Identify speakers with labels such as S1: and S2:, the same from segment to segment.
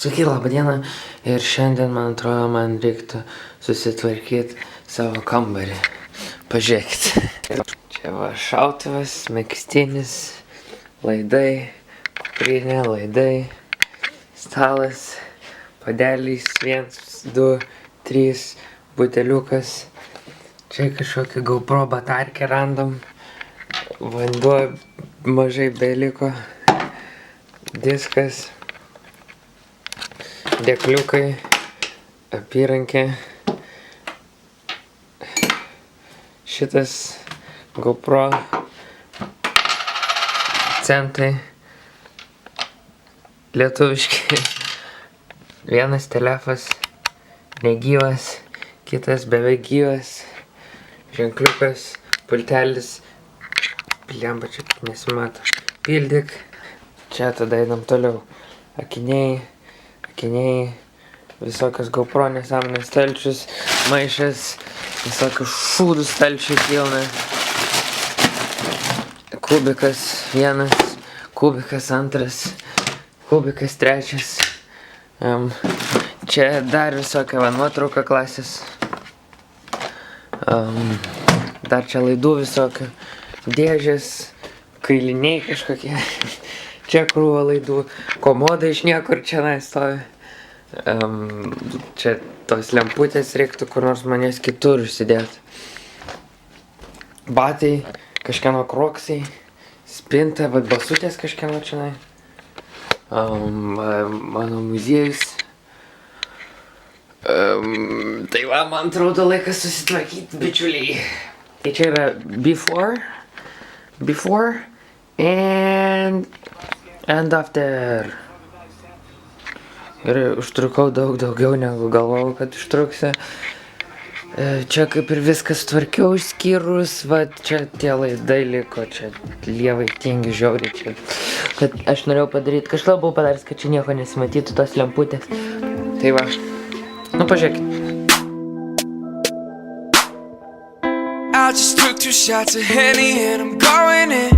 S1: Sakai, labą dieną. Ir šiandien, man atrodo, man reiktų susitvarkyti savo kambarį. Pažiūrėkit. Čia va šautuvas, megztinis, laidai, kuprinė, laidai, stalas, padelys, 1, 2, 3, buteliukas. Čia kažkokį GoPro batarkę random. Vanduo mažai beliko. Diskas. Dėkliukai. Apyrankė. Šitas GoPro. Centai. Lietuviški. Vienas telefas negyvas. Kitas beveik gyvas. Ženkliukas. Pultelis. Blemba, čia nesimato. Pildyk. Čia tada einam toliau. Akiniai. Visokios GoPro nesąmonės stalčius. Maišas. Visokių šūdų stalčių pilna. Kubikas 1. Kubikas 2. Kubikas 3. Čia dar visokia nuotrauka klasės. Dar čia laidų visokių. Dėžės. Kailiniai kažkokie. Čia krūva laidų. Komoda iš niekur čia stovi. Čia tos lemputės reiktų kur nors manęs kitur užsidėti. Batai. Kažkieno kroksai. Spinta. Vat basutės kažkieno čia. Mano muziejus. Tai va, man atrodo laikas susitvarkyti, bičiuliai. Tai čia yra before and after. Ir užtrukau daug daugiau negu galvojau, kad užtruksiu. Čia kaip ir viskas tvarkiau išskyrus, va čia tie laidai liko, čia lievai tingi žiauriai čia. Kad aš norėjau padaryti, kažką buvau padaręs, kad čia nieko nesimatytų tos lemputės. Tai va, nu pažiūrėkit.
S2: I just took 2 shots of Henny and I'm going in.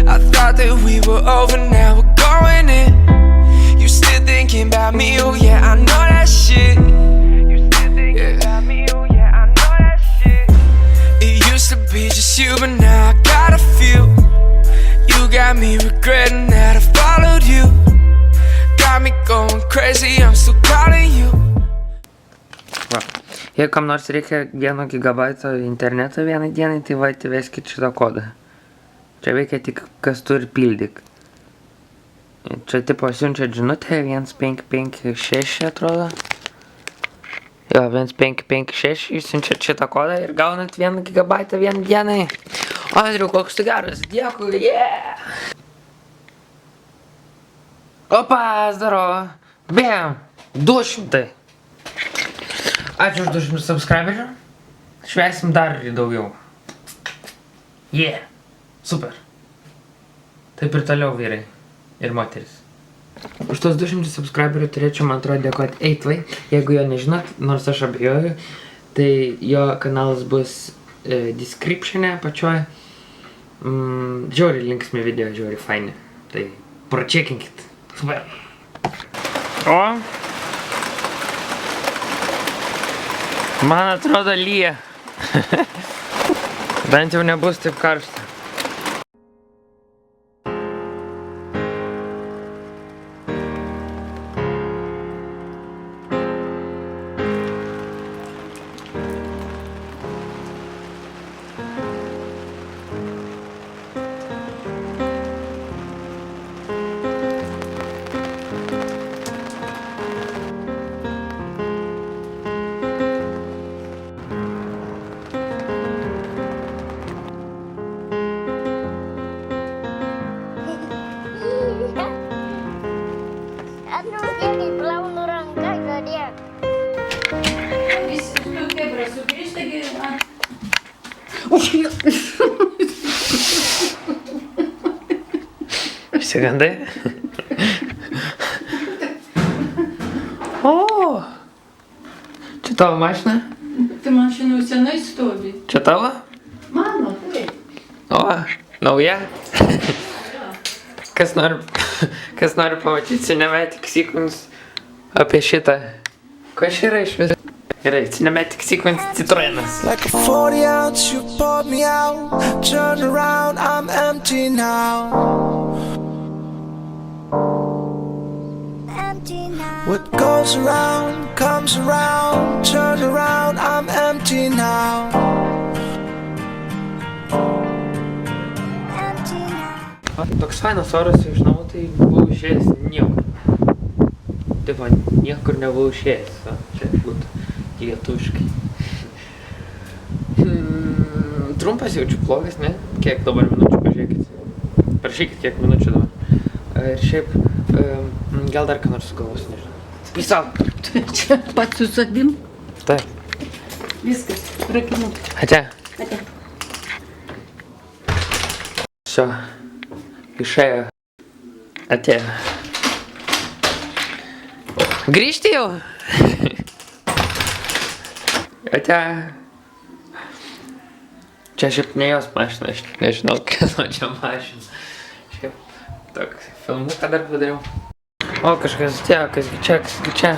S2: I thought that we were over, now we're going in. You still thinking about me, oh yeah, I know that shit. You still thinking about me, oh yeah, I know that shit. It used to be just you, but now I gotta feel. You got me regretting that I followed you. Got me going crazy, I'm still calling you.
S1: Va. Jeigu kam nors reikia 1 gigabaito interneto vienai dienai, tai va, įveskit šitą kodą. Čia veikia tik kas turi pildyk. Čia tipo siunčia žinutę 1556 atrodo. Jo, 1556 išsiunčia šitą kodą ir gaunat 1 gigabaitą vienai dienai. Andriu, koks tu geras, dėkui, yeah! Opa, zdarovo. Bam, 200. Ačiū už 200 subscriberių. Švęsim dar daugiau. Yeah. Super. Taip ir toliau vyrai. Ir moteris. Už tos 200 subscriberių turėčiau, man atrodo, dėkoti Eitvai. Jeigu jo nežinot, nors aš abejoju, tai jo kanalas bus descriptione pačioj. Žiauriai linksmi video, žiauriai faini. Tai pračekinkit. Super. O. Man atrodo lyja. Bent jau nebus taip karšta. Išsigandai? O! Čia tavo mašina?
S3: Tai mašina jau senai stovi.
S1: Čia tavo?
S3: Mano, taip.
S1: O, nauja? Kas nori pamatyti Cinematic Sequence apie šitą. Kas yra iš viso? Gerai, Cinematic Sequence Citroenas.
S2: Like a 40 ounce, you poured me out. Turn around, I'm empty now. What goes around, comes around. Turn around, I'm empty now.
S1: Toks fainas oras, žinau, tai buvau išėjęs niekur. Taip, niekur nebuvau išėjęs. Čia būtų lietuviškai. Trumpas jaučiu blogas, ne? Kiek dabar minučių, pažiūrėkit. Parašykit, kiek minučių dabar. Ir šiaip, gal dar ką nors sugalvosiu, nežinau. Peace out.
S3: Čia pats su savim.
S1: Taip.
S3: Viskas, rakinu.
S1: Ate.
S3: Ate.
S1: Все. Išėjo. Atėjo. Grįžti jau? Atėjo. Čia šiaip ne jos mašina, aš nežinau, kieno čia mašina. Šiaip toks filmuką dar padariau. O, kažkas atėjo, kasgi čia.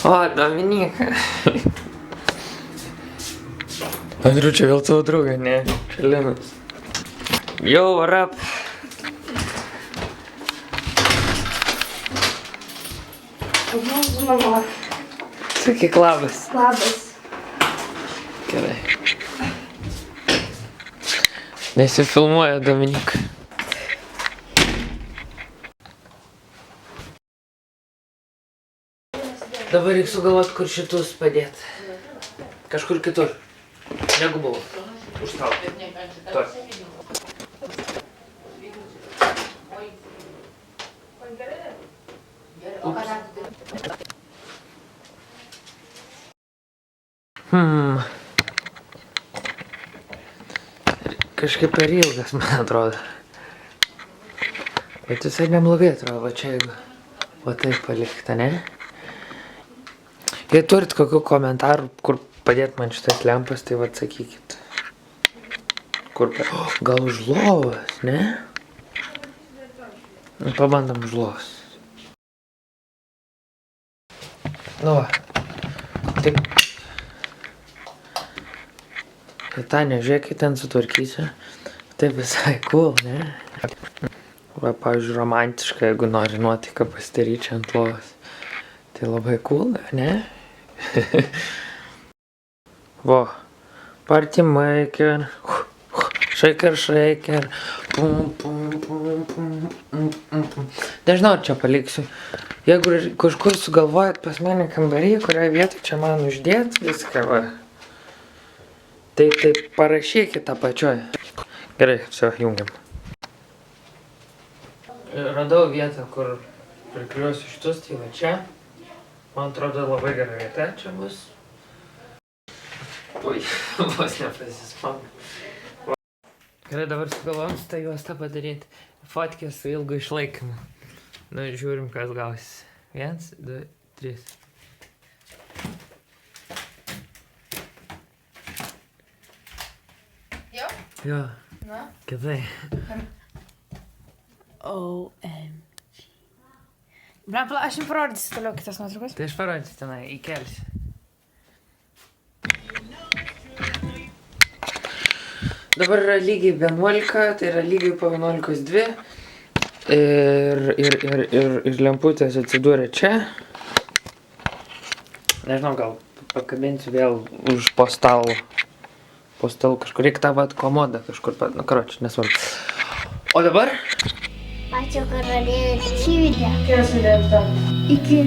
S1: O, Dominika. Andriu, čia vėl tavo draugai, ne? Čia Linas. Yo, what up?
S4: Mama.
S1: Sakyk labas.
S4: Labas.
S1: Gerai. Nesifilmuoja Dominika. Dabar reikia sugalvoti, kur šitus padėti. Kažkur kitur. Negu buvo. Už stalo. Tuo. Kažkaip per ilgas, man atrodo. Bet visai neblogai atrodo, va čia jeigu va taip palikta, ne? Jei turit kokių komentarų, kur padėt man šitas lempas, tai va atsakykit. Kur gal už lovas, ne? Pabandom už lovas. Nu va. Taip. Tania, žiūrėk, kai ten sutvarkysiu. Taip visai cool, ne? Va, pavyzdžiui, romantiška, jeigu nori nuotaiką pasidaryti čia ant lovos. Tai labai cool, ne? Vo. Party maker. Shaker, shaker. Pum, pum, pum, pum. Nežinau, ar čia paliksiu. Jeigu kažkur sugalvojat pas mane kambarį, kurioje vietoj čia man uždėt viską, va. Tai parašykit tą pačioj. Gerai, все, jungiam. Radau vietą, kur prikliuosiu šitus, tai va čia. Man atrodo, labai gera vieta čia bus. Ui, vos nepasispam. Gerai, dabar sugalvojom tą juostą padaryti. Fotkė su ilgu išlaikymu. Nu, žiūrim, kas gausis. 1, 2, 3. Jo.
S4: Na?
S1: Kietai.
S4: OMG. Blam, aš jums parodysiu toliau kitas nuotraukas.
S1: Tai aš parodysiu tenai, įkelsiu. Dabar yra lygiai 11, tai yra lygiai po 11:02. Ir lemputės atsidūrė čia. Nežinau, gal pakabinsiu vėl už po stalu. Po stalu kažkur reikia tą vat komodą kažkur pat, nu karoči, nesvarbu. O dabar?
S4: Ačiū karalienė, šį video. Iki.